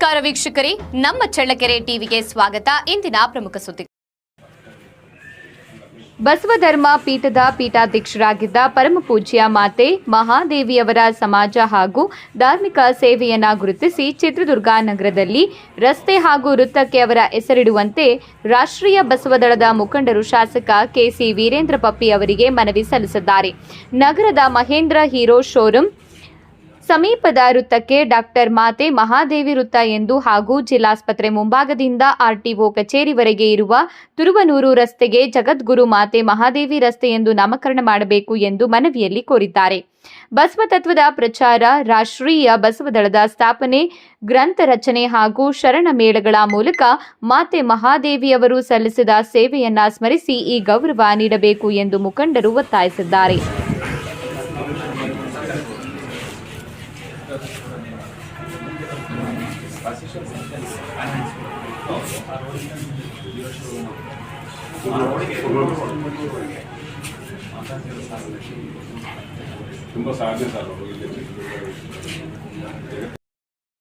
ನಮಸ್ಕಾರ ವೀಕ್ಷಕರೇ, ನಮ್ಮ ಚಳ್ಳಕೆರೆ ಟಿವಿಗೆ ಸ್ವಾಗತ. ಇಂದಿನ ಪ್ರಮುಖ ಸುದ್ದಿ. ಬಸವಧರ್ಮ ಪೀಠದ ಪೀಠಾಧ್ಯಕ್ಷರಾಗಿದ್ದ ಪರಮಪೂಜ್ಯ ಮಾತೆ ಮಹಾದೇವಿಯವರ ಸಮಾಜ ಹಾಗೂ ಧಾರ್ಮಿಕ ಸೇವೆಯನ್ನು ಗುರುತಿಸಿ ಚಿತ್ರದುರ್ಗ ನಗರದಲ್ಲಿ ರಸ್ತೆ ಹಾಗೂ ವೃತ್ತಕ್ಕೆ ಅವರ ಹೆಸರಿಡುವಂತೆ ರಾಷ್ಟ್ರೀಯ ಬಸವದಳದ ಮುಖಂಡರು ಶಾಸಕ ಕೆಸಿ ವೀರೇಂದ್ರ ಪಪ್ಪಿ ಅವರಿಗೆ ಮನವಿ ಸಲ್ಲಿಸಿದ್ದಾರೆ. ನಗರದ ಮಹೇಂದ್ರ ಹೀರೋ ಶೋರೂಮ್ ಸಮೀಪದ ವೃತ್ತಕ್ಕೆ ಡಾಕ್ಟರ್ ಮಾತೆ ಮಹಾದೇವಿ ವೃತ್ತ ಎಂದು ಹಾಗೂ ಜಿಲ್ಲಾಸ್ಪತ್ರೆ ಮುಂಭಾಗದಿಂದ ಆರ್ಟಿಒ ಕಚೇರಿವರೆಗೆ ಇರುವ ತುರುವನೂರು ರಸ್ತೆಗೆ ಜಗದ್ಗುರು ಮಾತೆ ಮಹಾದೇವಿ ರಸ್ತೆ ಎಂದು ನಾಮಕರಣ ಮಾಡಬೇಕು ಎಂದು ಮನವಿಯಲ್ಲಿ ಕೋರಿದ್ದಾರೆ. ಬಸವ ತತ್ವದ ಪ್ರಚಾರ, ರಾಷ್ಟ್ರೀಯ ಬಸವದಳದ ಸ್ಥಾಪನೆ, ಗ್ರಂಥ ರಚನೆ ಹಾಗೂ ಶರಣ ಮೇಳಗಳ ಮೂಲಕ ಮಾತೆ ಮಹಾದೇವಿಯವರು ಸಲ್ಲಿಸಿದ ಸೇವೆಯನ್ನ ಸ್ಮರಿಸಿ ಈ ಗೌರವ ನೀಡಬೇಕು ಎಂದು ಮುಖಂಡರು ಒತ್ತಾಯಿಸಿದ್ದಾರೆ. ತುಂಬ ಸಾಧ್ಯ ಸರ್.